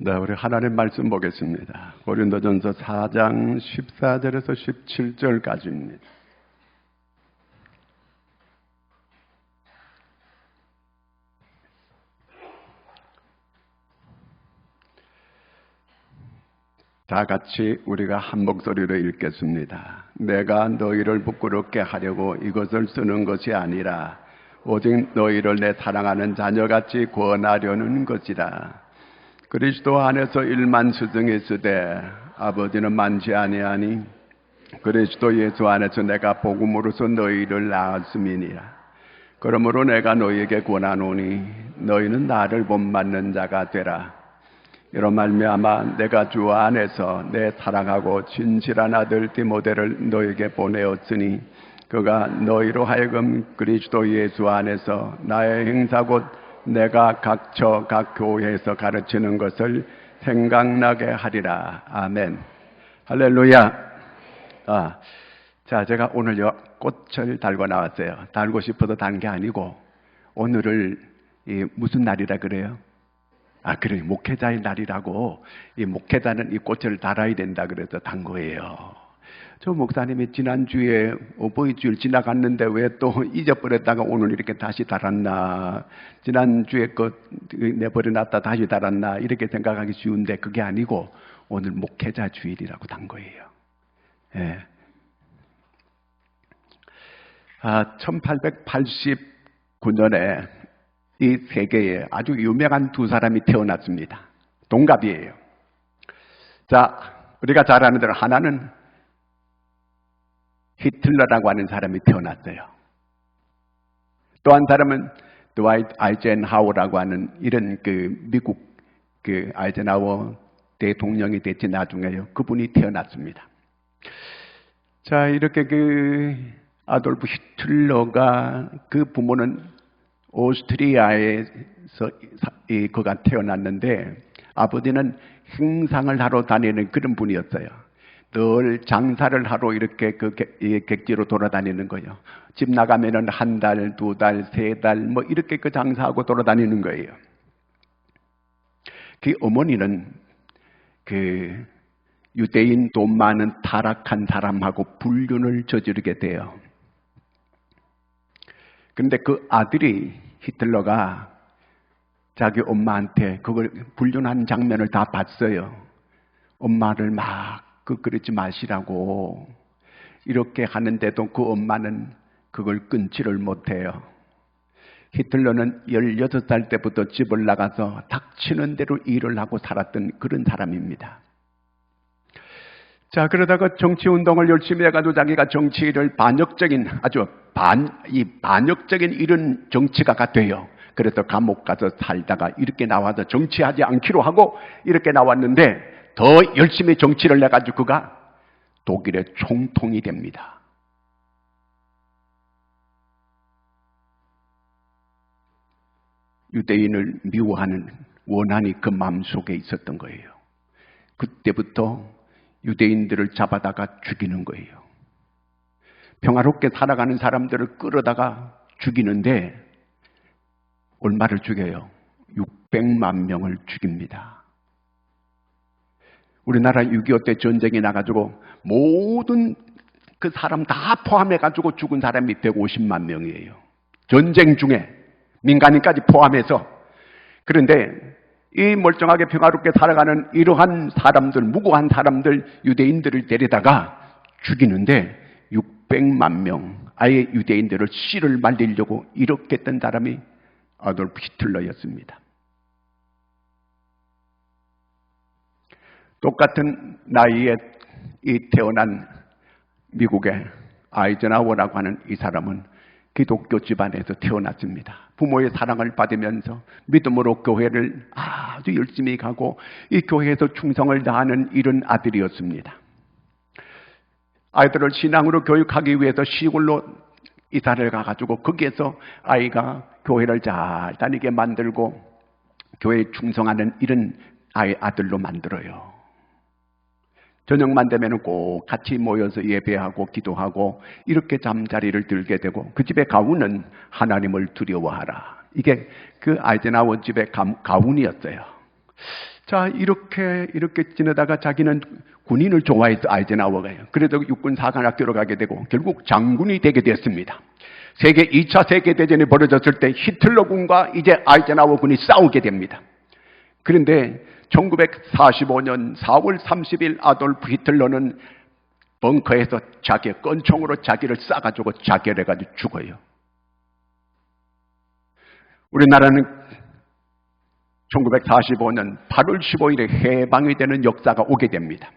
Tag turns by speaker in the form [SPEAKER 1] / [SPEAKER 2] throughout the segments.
[SPEAKER 1] 네, 우리 하나님 말씀 보겠습니다. 고린도전서 4장 14절에서 17절까지입니다. 다 같이 우리가 한 목소리로 읽겠습니다. 내가 너희를 부끄럽게 하려고 이것을 쓰는 것이 아니라 오직 너희를 내 사랑하는 자녀같이 구원하려는 것이라. 그리스도 안에서 일만 스승했으되 아버지는 많지 아니하니 그리스도 예수 안에서 내가 복음으로서 너희를 낳았음이니라. 그러므로 내가 너희에게 권하노니 너희는 나를 본받는 자가 되라. 이런 말미암아 내가 주 안에서 내 사랑하고 진실한 아들 디모데를 너희에게 보내었으니 그가 너희로 하여금 그리스도 예수 안에서 나의 행사 곧 내가 각처 각 교회에서 가르치는 것을 생각나게 하리라. 아멘. 할렐루야. 자, 제가 오늘요 꽃을 달고 나왔어요. 달고 싶어서 단 게 아니고 오늘을 무슨 날이라 그래요? 그래, 목회자의 날이라고. 이 목회자는 이 꽃을 달아야 된다 그래서 단 거예요. 저 목사님이 지난주에 어버이주일 지나갔는데 왜 또 잊어버렸다가 오늘 이렇게 다시 달았나, 지난주에 내버려놨다 다시 달았나 이렇게 생각하기 쉬운데 그게 아니고 오늘 목회자 주일이라고 단 거예요. 예. 1889년에 이 세계에 아주 유명한 두 사람이 태어났습니다. 동갑이에요. 자, 우리가 잘 아는 대로 하나는 히틀러라고 하는 사람이 태어났어요. 또 한 사람은 드와이트 아이젠하워라고 하는 이런 미국 아이젠하워 대통령이 됐지 나중에요. 그분이 태어났습니다. 자, 이렇게 아돌프 히틀러가 그 부모는 오스트리아에서 그가 태어났는데 아버지는 행상을 하러 다니는 그런 분이었어요. 늘 장사를 하러 이렇게 객지로 돌아다니는 거예요. 집 나가면은 한 달, 두 달, 세 달 뭐 이렇게 장사하고 돌아다니는 거예요. 그 어머니는 유대인 돈 많은 타락한 사람하고 불륜을 저지르게 돼요. 그런데 그 아들이 히틀러가 자기 엄마한테 그걸 불륜하는 장면을 다 봤어요. 엄마를 막 그러지 마시라고 이렇게 하는데도 그 엄마는 그걸 끊지를 못해요. 히틀러는 16살 때부터 집을 나가서 닥치는 대로 일을 하고 살았던 그런 사람입니다. 자, 그러다가 정치운동을 열심히 해가지고 자기가 정치를 반역적인 이런 정치가가 돼요. 그래서 감옥 가서 살다가 이렇게 나와서 정치하지 않기로 하고 이렇게 나왔는데 더 열심히 정치를 해가지고 그가 독일의 총통이 됩니다. 유대인을 미워하는 원한이 그 마음속에 있었던 거예요. 그때부터 유대인들을 잡아다가 죽이는 거예요. 평화롭게 살아가는 사람들을 끌어다가 죽이는데 얼마를 죽여요? 600만 명을 죽입니다. 우리나라 6.25 때 전쟁이 나가지고 모든 그 사람 다 포함해가지고 죽은 사람이 150만 명이에요. 전쟁 중에 민간인까지 포함해서. 그런데 이 멀쩡하게 평화롭게 살아가는 이러한 사람들, 무고한 사람들, 유대인들을 데려다가 죽이는데 600만 명, 아예 유대인들을 씨를 말리려고 이렇게 했던 사람이 아돌프 히틀러였습니다. 똑같은 나이에 태어난 미국의 아이젠하워라고 하는 이 사람은 기독교 집안에서 태어났습니다. 부모의 사랑을 받으면서 믿음으로 교회를 아주 열심히 가고 이 교회에서 충성을 다하는 이런 아들이었습니다. 아이들을 신앙으로 교육하기 위해서 시골로 이사를 가가지고 거기에서 아이가 교회를 잘 다니게 만들고 교회에 충성하는 이런 아들로 만들어요. 저녁만 되면 꼭 같이 모여서 예배하고 기도하고 이렇게 잠자리를 들게 되고 그 집의 가훈은 하나님을 두려워하라. 이게 그 아이젠하워 집의 가훈이었어요. 자, 이렇게 지내다가 자기는 군인을 좋아해서 아이젠하워가요. 그래도 육군 사관학교로 가게 되고 결국 장군이 되게 됐습니다. 2차 세계대전이 벌어졌을 때 히틀러군과 이제 아이젠하워 군이 싸우게 됩니다. 그런데 1945년 4월 30일 아돌프 히틀러는 벙커에서 자기의 권총으로 자기를 쏴가지고 자결해가지고 죽어요. 우리나라는 1945년 8월 15일에 해방이 되는 역사가 오게 됩니다.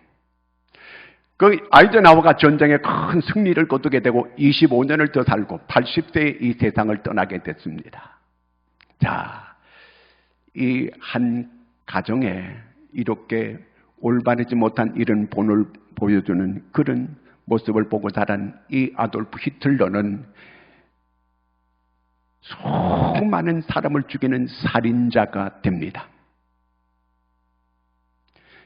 [SPEAKER 1] 그 아이젠하워가 전쟁에 큰 승리를 거두게 되고 25년을 더 살고 80세에 이 세상을 떠나게 됐습니다. 자, 이 한 가정에 이렇게 올바르지 못한 이런 본을 보여주는 그런 모습을 보고 자란 이 아돌프 히틀러는 수많은 사람을 죽이는 살인자가 됩니다.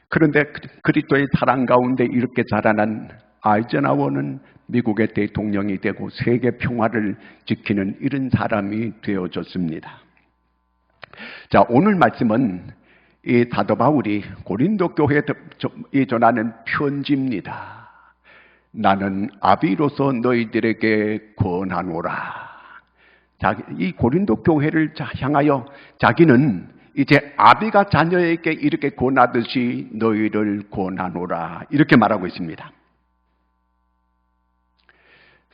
[SPEAKER 1] 그런데 그리스도의 사랑 가운데 이렇게 자라난 아이젠하워는 미국의 대통령이 되고 세계 평화를 지키는 이런 사람이 되어졌습니다. 자, 오늘 말씀은 이 사도 바울이 고린도 교회에 전하는 편지입니다. 나는 아비로서 너희들에게 권하노라. 이 고린도 교회를 향하여 자기는 이제 아비가 자녀에게 이렇게 권하듯이 너희를 권하노라 이렇게 말하고 있습니다.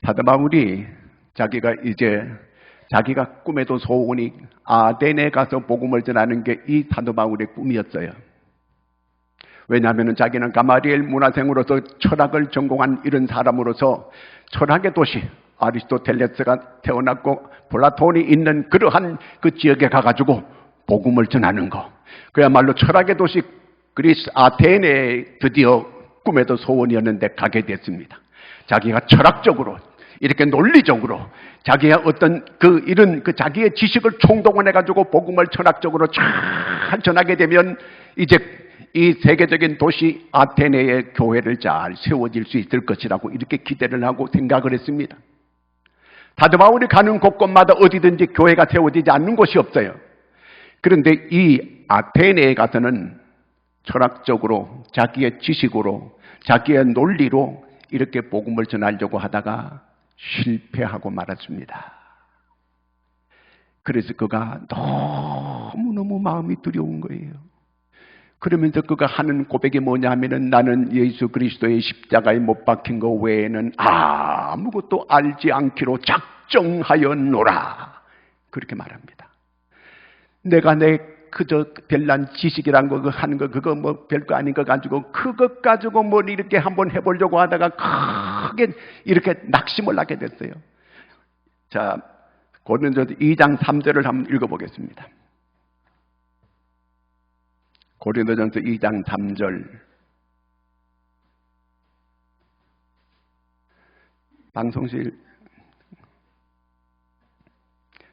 [SPEAKER 1] 사도 바울이 자기가 꿈에도 소원이 아덴에 가서 복음을 전하는 게 이 사도 바울의 꿈이었어요. 왜냐하면 자기는 가마리엘 문화생으로서 철학을 전공한 이런 사람으로서 철학의 도시 아리스토텔레스가 태어났고 플라톤이 있는 그러한 그 지역에 가가지고 복음을 전하는 거, 그야말로 철학의 도시 그리스 아테네에 드디어 꿈에도 소원이었는데 가게 됐습니다. 자기가 철학적으로 이렇게 논리적으로 자기의 어떤 이런 자기의 지식을 총동원해가지고 복음을 철학적으로 잘 전하게 되면 이제 이 세계적인 도시 아테네의 교회를 잘 세워질 수 있을 것이라고 이렇게 기대를 하고 생각을 했습니다. 사도 바울이 가는 곳곳마다 어디든지 교회가 세워지지 않는 곳이 없어요. 그런데 이 아테네에 가서는 철학적으로 자기의 지식으로 자기의 논리로 이렇게 복음을 전하려고 하다가 실패하고 말았습니다. 그래서 그가 너무너무 마음이 두려운 거예요. 그러면서 그가 하는 고백이 뭐냐 하면은 나는 예수 그리스도의 십자가에 못 박힌 것 외에는 아무것도 알지 않기로 작정하였노라. 그렇게 말합니다. 내가 그저 별난 지식이란 거 하는 거 그거 뭐 별거 아닌 거 가지고 그것 가지고 뭘 이렇게 한번 해보려고 하다가 크게 이렇게 낙심을 하게 됐어요. 자, 고린도전서 2장 3절을 한번 읽어보겠습니다. 고린도전서 2장 3절. 방송실.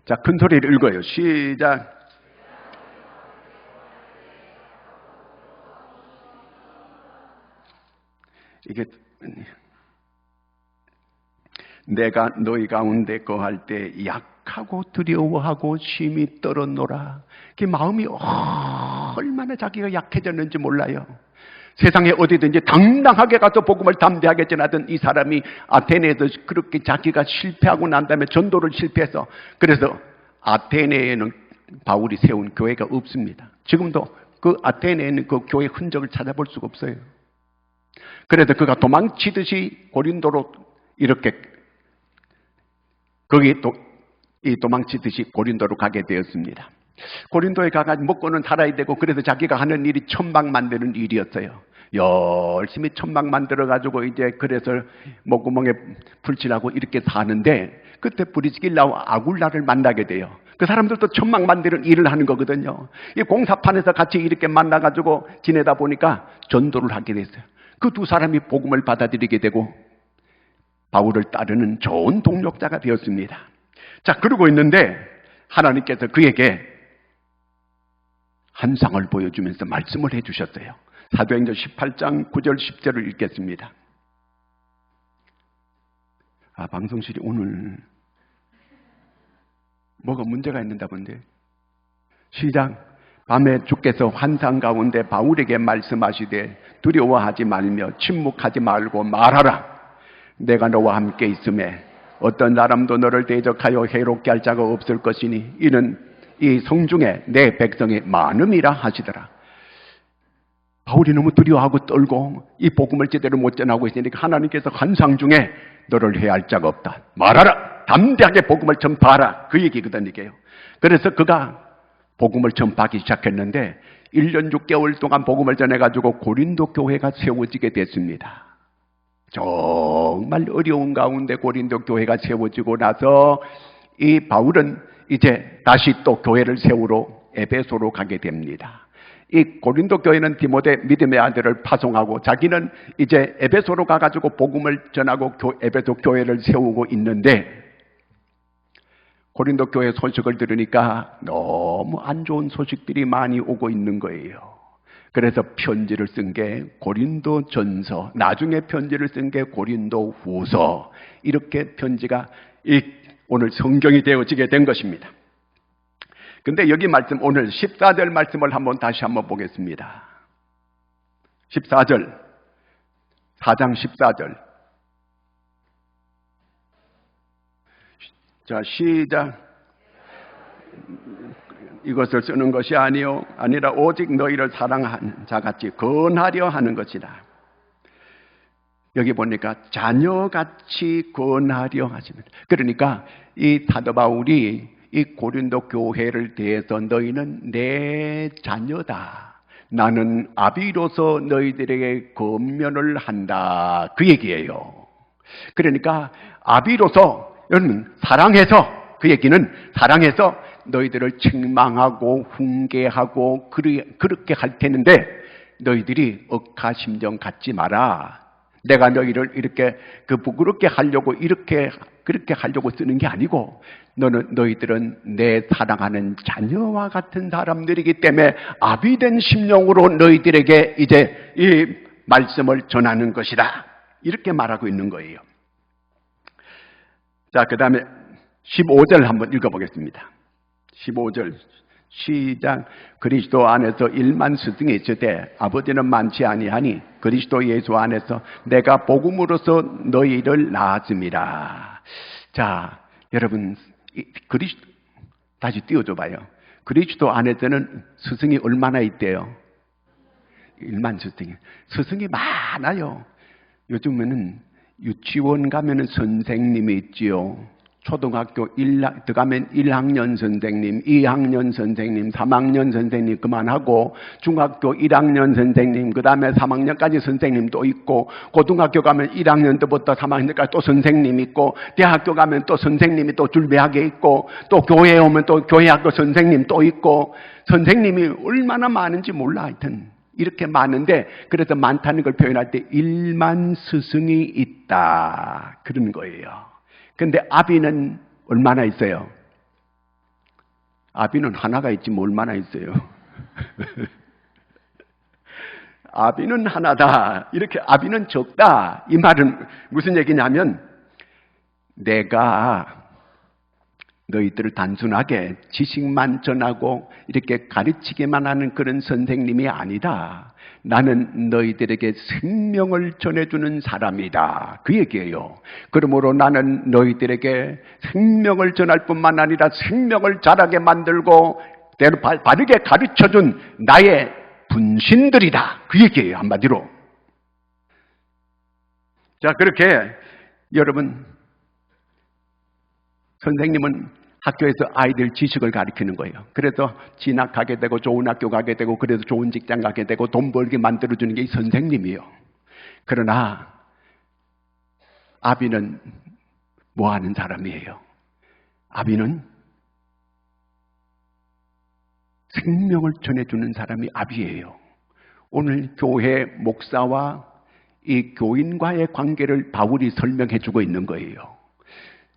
[SPEAKER 1] 자, 큰 소리를 읽어요. 시작. 이게 내가 너희 가운데 거할 때 약하고 두려워하고 심히 떨었노라. 그 마음이 얼마나 자기가 약해졌는지 몰라요. 세상에 어디든지 당당하게 가서 복음을 담대하게 전하던 이 사람이 아테네에서 그렇게 자기가 실패하고 난 다음에 전도를 실패해서 그래서 아테네에는 바울이 세운 교회가 없습니다. 지금도 그 아테네에는 그 교회 흔적을 찾아볼 수가 없어요. 그래서 그가 도망치듯이 고린도로 이렇게 거기 도망치듯이 고린도로 가게 되었습니다. 고린도에 가가지고 먹고는 살아야 되고 그래서 자기가 하는 일이 천막 만드는 일이었어요. 열심히 천막 만들어가지고 이제 그래서 목구멍에 풀칠하고 이렇게 사는데 그때 브리스길라와 아굴라를 만나게 돼요. 그 사람들도 천막 만드는 일을 하는 거거든요. 이 공사판에서 같이 이렇게 만나가지고 지내다 보니까 전도를 하게 됐어요. 그 두 사람이 복음을 받아들이게 되고 바울을 따르는 좋은 동력자가 되었습니다. 자, 그러고 있는데 하나님께서 그에게 환상을 보여주면서 말씀을 해주셨어요. 사도행전 18장 9절 10절을 읽겠습니다. 방송실이 오늘 뭐가 문제가 있는가 본데. 시작. 밤에 주께서 환상 가운데 바울에게 말씀하시되 두려워하지 말며 침묵하지 말고 말하라. 내가 너와 함께 있음에 어떤 사람도 너를 대적하여 해롭게 할 자가 없을 것이니 이는 이 성중에 내 백성이 많음이라 하시더라. 바울이 너무 두려워하고 떨고 이 복음을 제대로 못 전하고 있으니까 하나님께서 환상 중에 너를 해할 자가 없다. 말하라. 담대하게 복음을 전파하라. 그 얘기거든 이게요. 그래서 그가 복음을 전파하기 시작했는데 1년 6개월 동안 복음을 전해가지고 고린도 교회가 세워지게 됐습니다. 정말 어려운 가운데 고린도 교회가 세워지고 나서 이 바울은 이제 다시 또 교회를 세우러 에베소로 가게 됩니다. 이 고린도 교회는 디모데 믿음의 아들을 파송하고 자기는 이제 에베소로 가가지고 복음을 전하고 에베소 교회를 세우고 있는데 고린도 교회 소식을 들으니까 너무 안 좋은 소식들이 많이 오고 있는 거예요. 그래서 편지를 쓴 게 고린도 전서, 나중에 편지를 쓴 게 고린도 후서, 이렇게 편지가 오늘 성경이 되어지게 된 것입니다. 근데 여기 말씀, 오늘 14절 말씀을 다시 한번 보겠습니다. 14절, 4장 14절. 자, 시작. 이것을 쓰는 것이 아니라 오직 너희를 사랑하는 자같이 권하려 하는 것이다. 여기 보니까 자녀같이 권하려 하십니다. 그러니까 이 사도 바울이 이 고린도 교회를 대해서 너희는 내 자녀다. 나는 아비로서 너희들에게 권면을 한다. 그 얘기예요. 그러니까 아비로서 여러분 사랑해서, 그 얘기는 사랑해서 너희들을 책망하고 훈계하고 그렇게 할 테는데 너희들이 억하심정 갖지 마라. 내가 너희를 이렇게 부끄럽게 하려고 그렇게 하려고 쓰는 게 아니고 너희들은 내 사랑하는 자녀와 같은 사람들이기 때문에 아비된 심령으로 너희들에게 이제 이 말씀을 전하는 것이다. 이렇게 말하고 있는 거예요. 자, 그 다음에 15절 한번 읽어보겠습니다. 15절 시작. 그리스도 안에서 1만 스승이 있으되 아버지는 많지 아니하니 그리스도 예수 안에서 내가 복음으로서 너희를 낳았음이라. 자, 여러분 다시 띄워줘 봐요. 그리스도 안에서는 스승이 얼마나 있대요? 1만 스승이. 스승이 많아요. 요즘에는 유치원 가면은 선생님이 있지요. 초등학교 들어가면 1학년 선생님, 2학년 선생님, 3학년 선생님 그만하고 중학교 1학년 선생님, 그 다음에 3학년까지 선생님도 있고 고등학교 가면 1학년 때부터 3학년까지 또 선생님 있고 대학교 가면 또 선생님이 또 줄배하게 있고 또 교회에 오면 또 교회학교 선생님 또 있고 선생님이 얼마나 많은지 몰라. 하여튼 이렇게 많은데 그래서 많다는 걸 표현할 때 1만 스승이 있다 그런 거예요. 근데 아비는 얼마나 있어요? 아비는 하나가 있지 뭐 얼마나 있어요? 아비는 하나다. 이렇게 아비는 적다. 이 말은 무슨 얘기냐면 내가 너희들을 단순하게 지식만 전하고 이렇게 가르치기만 하는 그런 선생님이 아니다. 나는 너희들에게 생명을 전해주는 사람이다. 그 얘기예요. 그러므로 나는 너희들에게 생명을 전할 뿐만 아니라 생명을 자라게 만들고 바르게 가르쳐준 나의 분신들이다. 그 얘기예요. 한마디로. 자, 그렇게 여러분 선생님은 학교에서 아이들 지식을 가르치는 거예요. 그래서 진학하게 되고 좋은 학교 가게 되고 그래서 좋은 직장 가게 되고 돈 벌게 만들어주는 게 이 선생님이에요. 그러나 아비는 뭐 하는 사람이에요? 아비는 생명을 전해주는 사람이 아비예요. 오늘 교회 목사와 이 교인과의 관계를 바울이 설명해 주고 있는 거예요.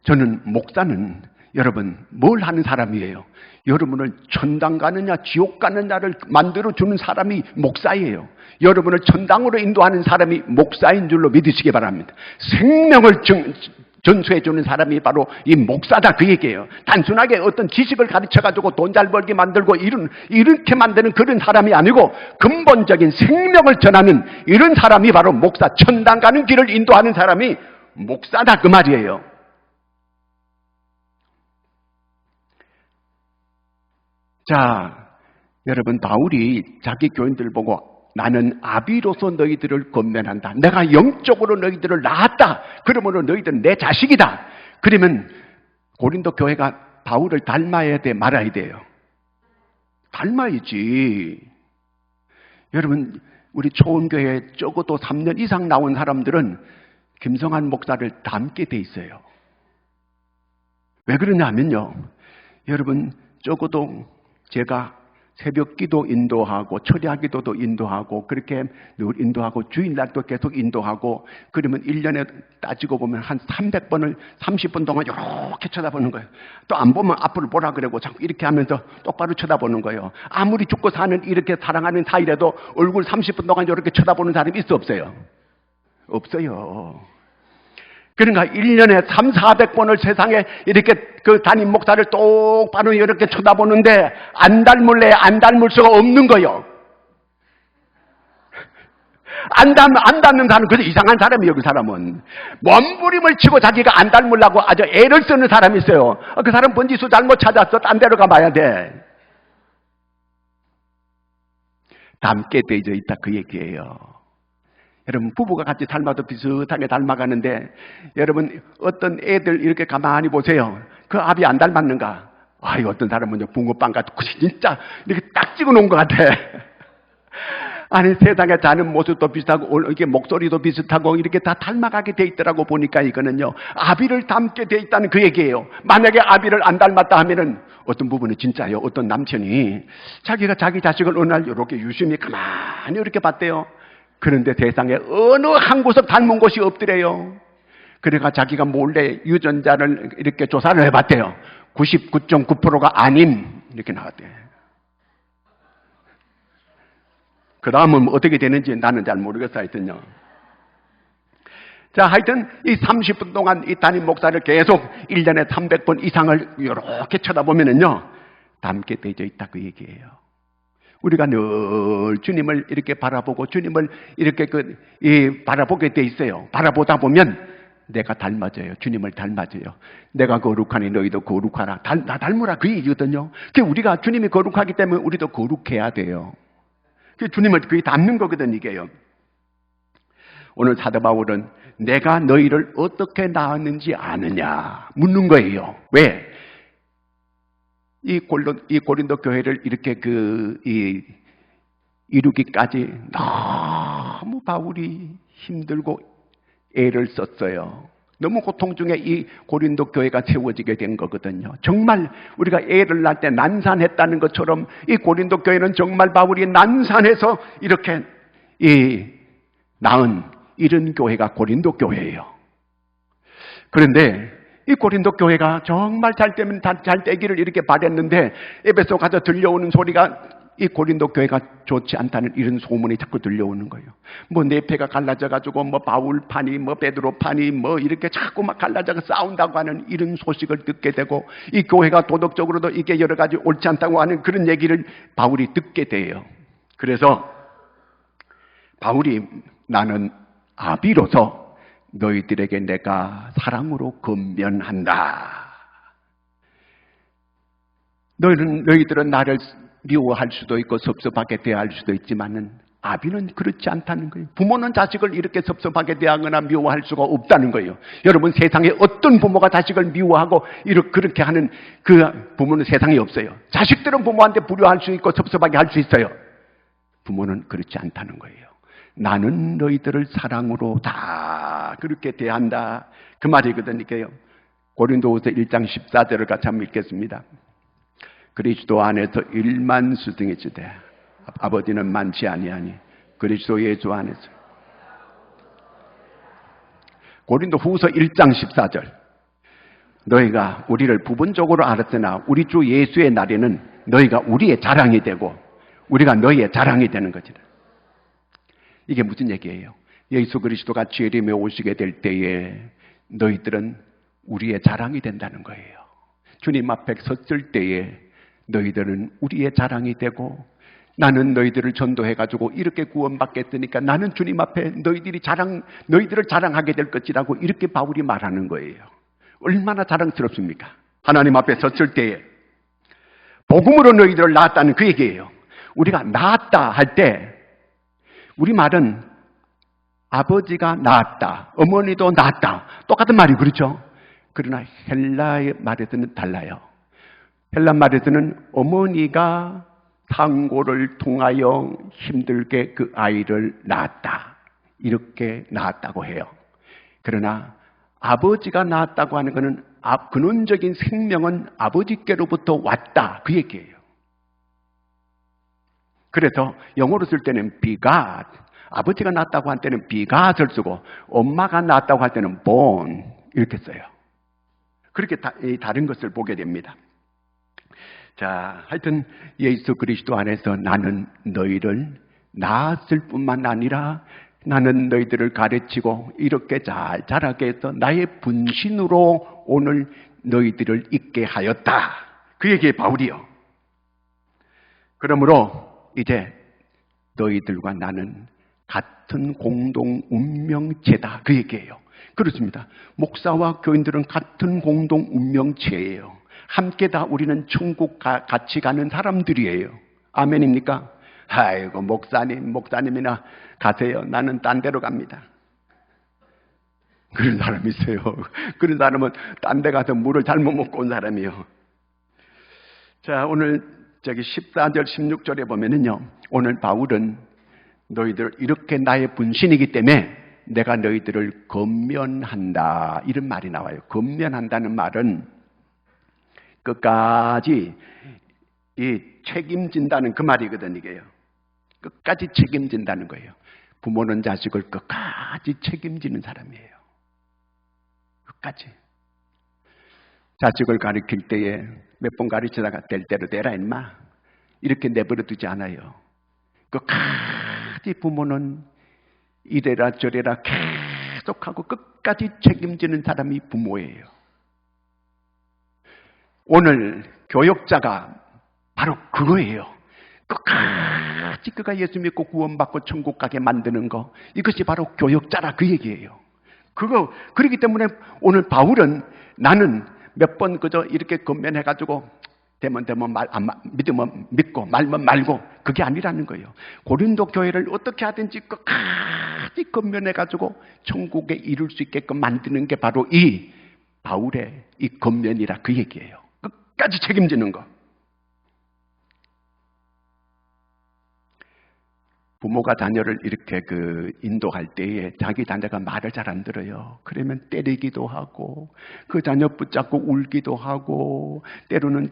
[SPEAKER 1] 저는 목사는 여러분 뭘 하는 사람이에요? 여러분을 천당 가느냐 지옥 가느냐를 만들어주는 사람이 목사예요. 여러분을 천당으로 인도하는 사람이 목사인 줄로 믿으시기 바랍니다. 생명을 전수해주는 사람이 바로 이 목사다, 그 얘기예요. 단순하게 어떤 지식을 가르쳐가지고 돈 잘 벌게 만들고 이렇게 만드는 그런 사람이 아니고 근본적인 생명을 전하는 이런 사람이 바로 목사, 천당 가는 길을 인도하는 사람이 목사다, 그 말이에요. 자, 여러분, 바울이 자기 교인들 보고 나는 아비로서 너희들을 권면한다. 내가 영적으로 너희들을 낳았다. 그러므로 너희들은 내 자식이다. 그러면 고린도 교회가 바울을 닮아야 돼, 말아야 돼요? 닮아야지. 여러분, 우리 초원교회에 적어도 3년 이상 나온 사람들은 김성한 목사를 닮게 돼 있어요. 왜 그러냐면요, 여러분, 적어도 제가 새벽 기도 인도하고 철야 기도도 인도하고 그렇게 늘 인도하고 주일날도 계속 인도하고 그러면 1년에 따지고 보면 한 300번을 30분 동안 이렇게 쳐다보는 거예요. 또 안 보면 앞으로 보라 그러고 자꾸 이렇게 하면서 똑바로 쳐다보는 거예요. 아무리 죽고 사는 이렇게 사랑하는 사이라도 얼굴 30분 동안 이렇게 쳐다보는 사람이 있어, 없어요? 없어요. 그러니까 1년에 300~400번을 세상에 이렇게 그 담임 목사를 똑바로 이렇게 쳐다보는데 안 닮을래? 안 닮을 수가 없는 거예요. 안 닮는 사람은 그저 이상한 사람이에요. 그 사람은 몸부림을 치고 자기가 안 닮으려고 아주 애를 쓰는 사람이 있어요. 그 사람 번지수 잘못 찾았어. 딴 데로 가봐야 돼. 닮게 되어 있다, 그 얘기예요. 여러분, 부부가 같이 닮아도 비슷하게 닮아가는데 여러분, 어떤 애들 이렇게 가만히 보세요. 그 아비 안 닮았는가? 아유, 어떤 사람은 붕어빵 같고 진짜 이렇게 딱 찍어놓은 것 같아. 아니, 세상에 자는 모습도 비슷하고 이게 목소리도 비슷하고 이렇게 다 닮아가게 돼 있더라고. 보니까 이거는요, 아비를 닮게 돼 있다는 그 얘기예요. 만약에 아비를 안 닮았다 하면은 어떤 부분은 진짜요. 어떤 남편이 자기가 자기 자식을 어느 날 이렇게 유심히 가만히 이렇게 봤대요. 그런데 세상에 어느 한 구석 닮은 곳이 없더래요. 그래가 자기가 몰래 유전자를 이렇게 조사를 해봤대요. 99.9%가 아님, 이렇게 나왔대요. 그 다음은 어떻게 되는지 나는 잘 모르겠어. 하여튼요. 자, 하여튼 이 30분 동안 이 담임 목사를 계속 1년에 300번 이상을 이렇게 쳐다보면은요, 닮게 되어 있다, 그 얘기예요. 우리가 늘 주님을 이렇게 바라보고 주님을 이렇게 바라보게 돼 있어요. 바라보다 보면 내가 닮아져요. 주님을 닮아져요. 내가 거룩하니 너희도 거룩하라. 나 닮으라, 그 얘기거든요. 우리가 주님이 거룩하기 때문에 우리도 거룩해야 돼요. 주님을 그게 닮는 거거든, 이게요. 오늘 사도 바울은 내가 너희를 어떻게 낳았는지 아느냐 묻는 거예요. 왜? 이 고린도 교회를 이렇게 이루기까지 너무 바울이 힘들고 애를 썼어요. 너무 고통 중에 이 고린도 교회가 세워지게 된 거거든요. 정말 우리가 애를 낳을 때 난산했다는 것처럼 이 고린도 교회는 정말 바울이 난산해서 이렇게 낳은 이런 교회가 고린도 교회예요. 그런데 이 고린도 교회가 정말 잘 되기를 이렇게 바랬는데 에베소 가서 들려오는 소리가 이 고린도 교회가 좋지 않다는 이런 소문이 자꾸 들려오는 거예요. 뭐 내패가 갈라져가지고 뭐 바울파니 뭐 베드로파니 뭐 이렇게 자꾸 막 갈라져서 싸운다고 하는 이런 소식을 듣게 되고 이 교회가 도덕적으로도 이게 여러 가지 옳지 않다고 하는 그런 얘기를 바울이 듣게 돼요. 그래서 바울이 나는 아비로서 너희들에게 내가 사랑으로 권면한다. 너희들은 나를 미워할 수도 있고 섭섭하게 대할 수도 있지만은 아비는 그렇지 않다는 거예요. 부모는 자식을 이렇게 섭섭하게 대하거나 미워할 수가 없다는 거예요. 여러분, 세상에 어떤 부모가 자식을 미워하고 그렇게 하는 그 부모는 세상에 없어요. 자식들은 부모한테 불효할 수 있고 섭섭하게 할 수 있어요. 부모는 그렇지 않다는 거예요. 나는 너희들을 사랑으로 다 그렇게 대한다, 그 말이거든요. 고린도후서 1장 14절을 같이 한번 읽겠습니다. 그리스도 안에서 일만 스승이지되 아버지는 많지 아니하니 그리스도 예수 안에서. 고린도후서 1장 14절. 너희가 우리를 부분적으로 알았으나 우리 주 예수의 날에는 너희가 우리의 자랑이 되고 우리가 너희의 자랑이 되는 것이다. 이게 무슨 얘기예요? 예수 그리스도가 재림에 오시게 될 때에 너희들은 우리의 자랑이 된다는 거예요. 주님 앞에 섰을 때에 너희들은 우리의 자랑이 되고, 나는 너희들을 전도해가지고 이렇게 구원받게 했으니까 나는 주님 앞에 너희들을 자랑하게 될 것이라고 이렇게 바울이 말하는 거예요. 얼마나 자랑스럽습니까? 하나님 앞에 섰을 때에 복음으로 너희들을 낳았다는 그 얘기예요. 우리가 낳았다 할 때 우리 말은 아버지가 낳았다, 어머니도 낳았다, 똑같은 말이 그렇죠? 그러나 헬라의 말에서는 달라요. 헬라 말에서는 어머니가 상고를 통하여 힘들게 그 아이를 낳았다, 이렇게 낳았다고 해요. 그러나 아버지가 낳았다고 하는 것은 근원적인 생명은 아버지께로부터 왔다, 그 얘기예요. 그래서 영어로 쓸 때는 begot, 아버지가 낳았다고 할 때는 begot을 쓰고 엄마가 낳았다고 할 때는 born 이렇게 써요. 그렇게 다른 것을 보게 됩니다. 자, 하여튼 예수 그리스도 안에서 나는 너희를 낳았을 뿐만 아니라 나는 너희들을 가르치고 이렇게 잘 자라게 해서 나의 분신으로 오늘 너희들을 있게 하였다, 그 얘기의 바울이요. 그러므로 이제 너희들과 나는 같은 공동 운명체다, 그 얘기예요. 그렇습니다. 목사와 교인들은 같은 공동 운명체예요. 함께 다 우리는 천국 같이 가는 사람들이에요. 아멘입니까? 아이고 목사님이나 가세요. 나는 딴 데로 갑니다. 그런 사람이 있어요. 그런 사람은 딴 데 가서 물을 잘못 먹고 온 사람이요. 자, 오늘 14절 16절에 보면은요, 오늘 바울은 너희들 이렇게 나의 분신이기 때문에 내가 너희들을 건면한다, 이런 말이 나와요. 건면한다는 말은 끝까지 책임진다는 그 말이거든요. 이게요. 끝까지 책임진다는 거예요. 부모는 자식을 끝까지 책임지는 사람이에요. 끝까지. 자식을 가르칠 때에 몇 번 가르치다가 될 대로 되라 임마, 이렇게 내버려 두지 않아요. 끝까지 부모는 이래라 저래라 계속하고 끝까지 책임지는 사람이 부모예요. 오늘 교역자가 바로 그거예요. 끝까지 그가 예수 믿고 구원받고 천국 가게 만드는 거, 이것이 바로 교역자라, 그 얘기예요. 그렇기 때문에 오늘 바울은 나는 몇 번 그저 이렇게 건면해가지고 되면 믿으면 믿고 말면 말고, 그게 아니라는 거예요. 고린도 교회를 어떻게 하든지 끝까지 건면해가지고 천국에 이룰 수 있게끔 만드는 게 바로 이 바울의 이 건면이라, 그 얘기예요. 끝까지 책임지는 거. 부모가 자녀를 이렇게 인도할 때에 자기 자녀가 말을 잘 안 들어요. 그러면 때리기도 하고, 그 자녀 붙잡고 울기도 하고, 때로는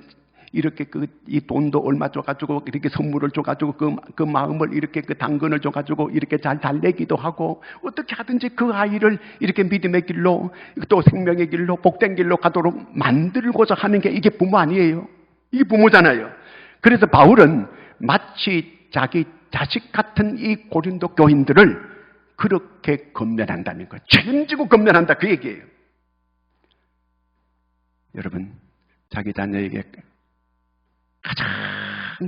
[SPEAKER 1] 이렇게 이 돈도 얼마 줘가지고 이렇게 선물을 줘가지고 그 마음을 이렇게 당근을 줘가지고 이렇게 잘 달래기도 하고, 어떻게 하든지 그 아이를 이렇게 믿음의 길로 또 생명의 길로 복된 길로 가도록 만들고자 하는 게 이게 부모 아니에요? 이게 부모잖아요. 그래서 바울은 마치 자기 자식 같은 이 고린도 교인들을 그렇게 건면한다는 거예요. 책임지고 건면한다, 그 얘기예요. 여러분, 자기 자녀에게 가장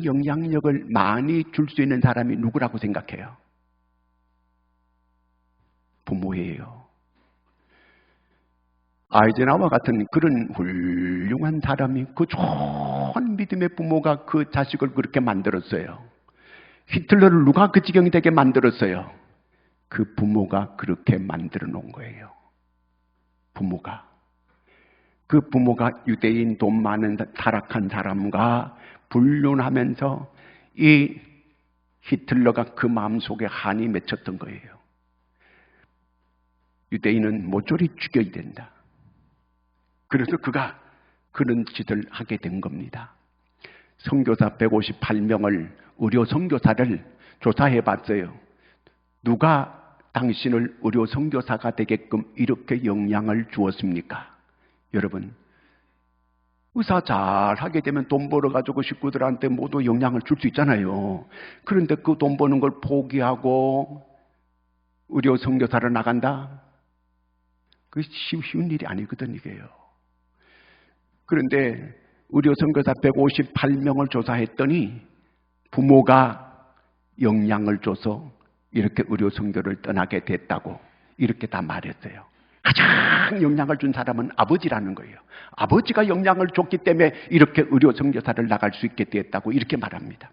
[SPEAKER 1] 영향력을 많이 줄 수 있는 사람이 누구라고 생각해요? 부모예요. 아이젠하워 같은 그런 훌륭한 사람이, 그 좋은 믿음의 부모가 그 자식을 그렇게 만들었어요. 히틀러를 누가 그 지경이 되게 만들었어요? 그 부모가 그렇게 만들어 놓은 거예요. 그 부모가 유대인 돈 많은 타락한 사람과 불륜하면서 이 히틀러가 그 마음속에 한이 맺혔던 거예요. 유대인은 모조리 죽여야 된다. 그래서 그가 그런 짓을 하게 된 겁니다. 선교사 158명을, 의료 선교사를 조사해 봤어요. 누가 당신을 의료 선교사가 되게끔 이렇게 영향을 주었습니까? 여러분, 의사 잘 하게 되면 돈 벌어가지고 식구들한테 모두 영향을 줄 수 있잖아요. 그런데 그 돈 버는 걸 포기하고 의료 선교사를 나간다? 그 쉬운 일이 아니거든, 이게요. 그런데 의료 선교사 158명을 조사했더니 부모가 영향을 줘서 이렇게 의료 선교를 떠나게 됐다고 이렇게 다 말했어요. 가장 영향을 준 사람은 아버지라는 거예요. 아버지가 영향을 줬기 때문에 이렇게 의료 선교사를 나갈 수 있게 됐다고 이렇게 말합니다.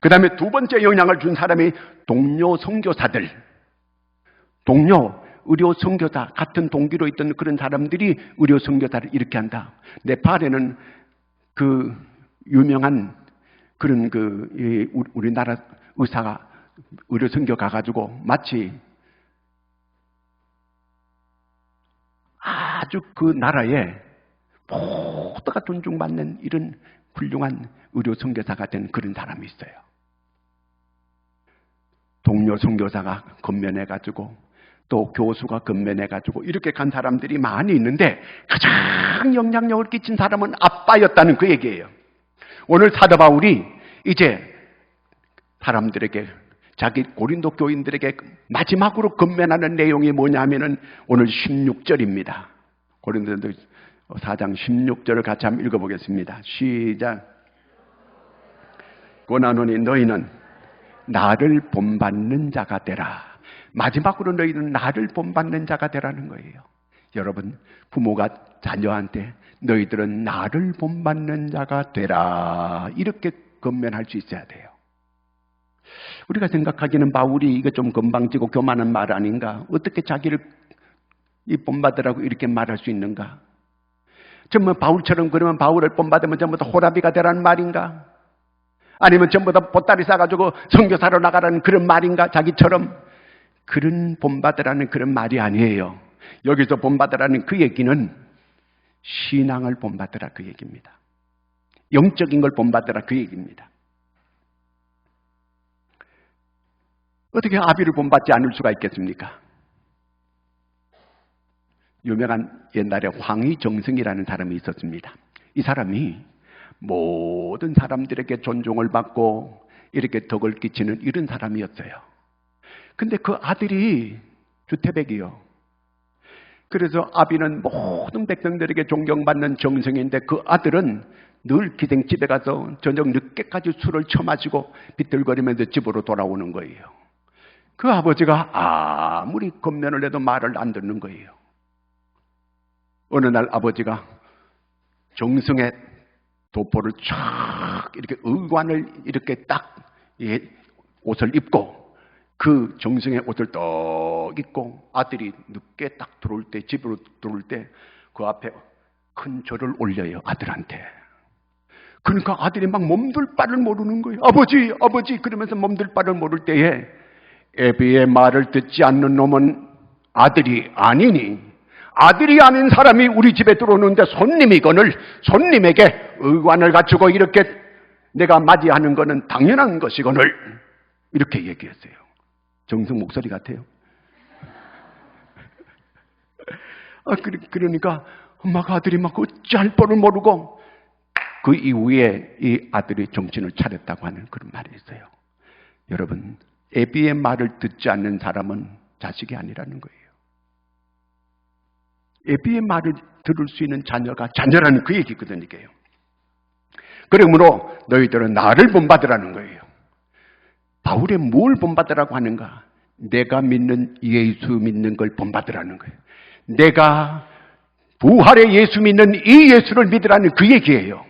[SPEAKER 1] 그 다음에 두 번째 영향을 준 사람이 동료 선교사들, 동료 의료 선교사, 같은 동기로 있던 그런 사람들이 의료 선교사를 이렇게 한다. 네팔에는 그 유명한 그런 우리나라 의사가 의료 선교 가가지고 마치 아주 그 나라에 모두가 존중받는 이런 훌륭한 의료 선교사가 된 그런 사람이 있어요. 동료 선교사가 건면해가지고 또 교수가 건면해가지고 이렇게 간 사람들이 많이 있는데 가장 영향력을 끼친 사람은 아빠였다는 그 얘기예요. 오늘 사도 바울이 이제 사람들에게, 자기 고린도 교인들에게 마지막으로 건면하는 내용이 뭐냐면은 오늘 16절입니다. 고린도서 4장 16절을 같이 한번 읽어보겠습니다. 시작. 고난하노니 너희는 나를 본받는 자가 되라. 마지막으로 너희는 나를 본받는 자가 되라는 거예요. 여러분, 부모가 자녀한테 너희들은 나를 본받는 자가 되라 이렇게 건면할 수 있어야 돼요. 우리가 생각하기는 바울이 이거 좀 건방지고 교만한 말 아닌가? 어떻게 자기를 본받으라고 이렇게 말할 수 있는가? 정말 바울처럼 그러면 바울을 본받으면 전부 다 호라비가 되라는 말인가? 아니면 전부 다 보따리 싸가지고 선교사로 나가라는 그런 말인가? 자기처럼 그런 본받으라는 그런 말이 아니에요. 여기서 본받으라는 그 얘기는 신앙을 본받으라 그 얘기입니다. 영적인 걸 본받으라 그 얘기입니다. 어떻게 아비를 본받지 않을 수가 있겠습니까? 유명한 옛날에 황희정승이라는 사람이 있었습니다. 이 사람이 모든 사람들에게 존중을 받고 이렇게 덕을 끼치는 이런 사람이었어요. 근데 그 아들이 주태백이요. 그래서 아비는 모든 백성들에게 존경받는 정승인데 그 아들은 늘 기생집에 가서 저녁 늦게까지 술을 처마시고 비틀거리면서 집으로 돌아오는 거예요. 그 아버지가 아무리 건면을 해도 말을 안 듣는 거예요. 어느 날 아버지가 정승의 도포를 쫙 이렇게 의관을 이렇게 딱 옷을 입고 그 정승의 옷을 떡 입고 아들이 늦게 딱 들어올 때, 집으로 들어올 때 그 앞에 큰 절을 올려요, 아들한테. 그러니까 아들이 막 몸둘 바를 모르는 거예요. 아버지, 아버지 그러면서 몸둘 바를 모를 때에 애비의 말을 듣지 않는 놈은 아들이 아니니, 아들이 아닌 사람이 우리 집에 들어오는데 손님이거늘 손님에게 의관을 갖추고 이렇게 내가 맞이하는 것은 당연한 것이거늘 이렇게 얘기했어요. 정승 목소리 같아요. 그러니까 막 아들이 막 어찌할 뻔을 모르고 그 이후에 이 아들이 정신을 차렸다고 하는 그런 말이 있어요. 여러분, 애비의 말을 듣지 않는 사람은 자식이 아니라는 거예요. 애비의 말을 들을 수 있는 자녀가 자녀라는 그 얘기거든요. 이게요. 그러므로 너희들은 나를 본받으라는 거예요. 바울의 뭘 본받으라고 하는가? 내가 믿는 예수 믿는 걸 본받으라는 거예요. 내가 부활의 예수 믿는 이 예수를 믿으라는 그 얘기예요.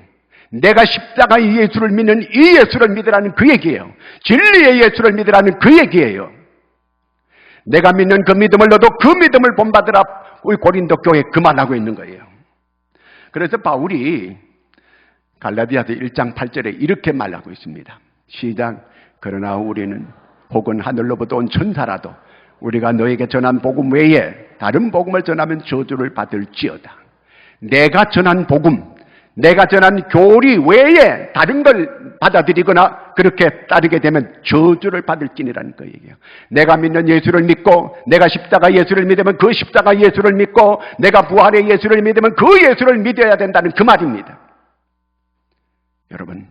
[SPEAKER 1] 내가 십자가의 예수를 믿는 이 예수를 믿으라는 그 얘기예요. 진리의 예수를 믿으라는 그 얘기예요. 내가 믿는 그 믿음을 너도 그 믿음을 본받으라. 우리 고린도 교회에 그만하고 있는 거예요. 그래서 바울이 갈라디아서 1장 8절에 이렇게 말하고 있습니다. 시작. 그러나 우리는 혹은 하늘로부터 온 천사라도 우리가 너에게 전한 복음 외에 다른 복음을 전하면 저주를 받을지어다. 내가 전한 복음, 내가 전한 교리 외에 다른 걸 받아들이거나 그렇게 따르게 되면 저주를 받을지니라는 거 얘기예요. 내가 믿는 예수를 믿고 내가 십자가 예수를 믿으면 그 십자가 예수를 믿고 내가 부활의 예수를 믿으면 그 예수를 믿어야 된다는 그 말입니다. 여러분,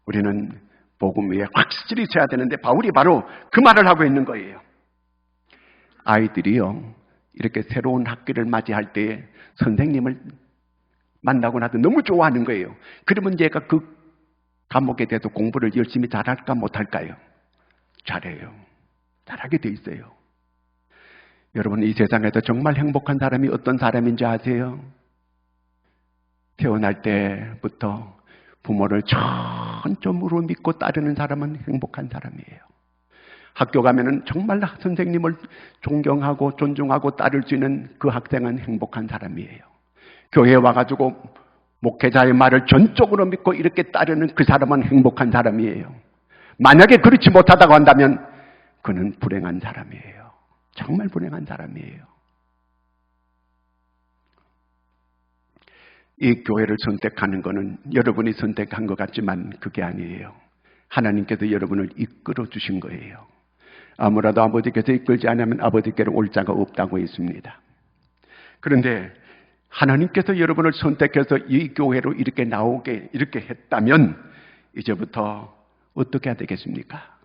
[SPEAKER 1] 우리는 복음 위에 확실히 서야 되는데 바울이 바로 그 말을 하고 있는 거예요. 아이들이요, 이렇게 새로운 학기를 맞이할 때에 선생님을 만나고 나서 너무 좋아하는 거예요. 그러면 얘가 그 과목에 대해서 공부를 열심히 잘할까 못할까요? 잘해요. 잘하게 돼 있어요. 여러분, 이 세상에서 정말 행복한 사람이 어떤 사람인지 아세요? 태어날 때부터 부모를 전적으로 믿고 따르는 사람은 행복한 사람이에요. 학교 가면은 정말 선생님을 존경하고 존중하고 따를 수 있는 그 학생은 행복한 사람이에요. 교회에 와가지고 목회자의 말을 전적으로 믿고 이렇게 따르는 그 사람은 행복한 사람이에요. 만약에 그렇지 못하다고 한다면 그는 불행한 사람이에요. 정말 불행한 사람이에요. 이 교회를 선택하는 것은 여러분이 선택한 것 같지만 그게 아니에요. 하나님께서 여러분을 이끌어 주신 거예요. 아무라도 아버지께서 이끌지 않으면 아버지께로 올 자가 없다고 했습니다. 그런데 하나님께서 여러분을 선택해서 이 교회로 이렇게 나오게 이렇게 했다면 이제부터 어떻게 해야 되겠습니까?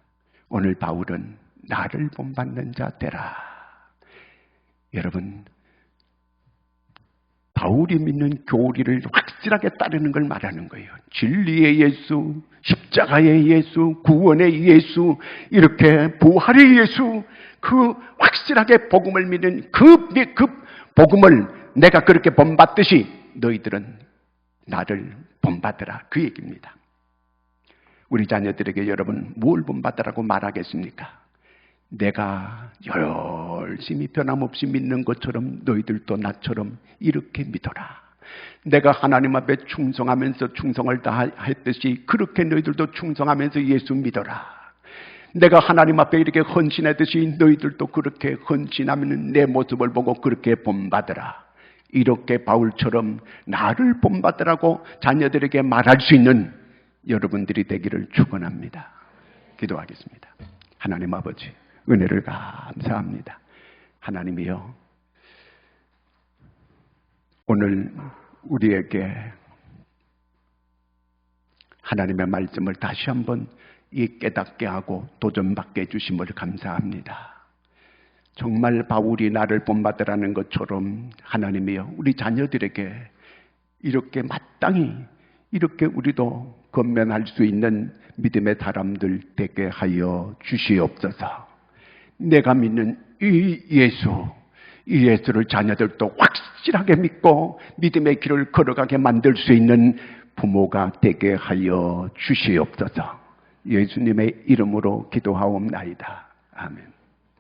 [SPEAKER 1] 오늘 바울은 나를 본받는 자 되라. 여러분, 바울이 믿는 교리를 확실하게 따르는 걸 말하는 거예요. 진리의 예수, 십자가의 예수, 구원의 예수, 이렇게 부활의 예수, 그 확실하게 복음을 믿는 그 복음을 내가 그렇게 본받듯이 너희들은 나를 본받으라. 그 얘기입니다. 우리 자녀들에게 여러분 뭘 본받으라고 말하겠습니까? 내가 열심히 변함없이 믿는 것처럼 너희들도 나처럼 이렇게 믿어라. 내가 하나님 앞에 충성하면서 충성을 다했듯이 그렇게 너희들도 충성하면서 예수 믿어라. 내가 하나님 앞에 이렇게 헌신했듯이 너희들도 그렇게 헌신하면 내 모습을 보고 그렇게 본받으라. 이렇게 바울처럼 나를 본받으라고 자녀들에게 말할 수 있는 여러분들이 되기를 축원합니다. 기도하겠습니다. 하나님 아버지, 은혜를 감사합니다. 하나님이여, 오늘 우리에게 하나님의 말씀을 다시 한번 깨닫게 하고 도전받게 해주심을 감사합니다. 정말 바울이 나를 본받으라는 것처럼 하나님이여, 우리 자녀들에게 이렇게 마땅히 이렇게 우리도 건면할 수 있는 믿음의 사람들 되게 하여 주시옵소서. 내가 믿는 이 예수를 자녀들도 확실하게 믿고 믿음의 길을 걸어가게 만들 수 있는 부모가 되게 하여 주시옵소서. 예수님의 이름으로 기도하옵나이다. 아멘.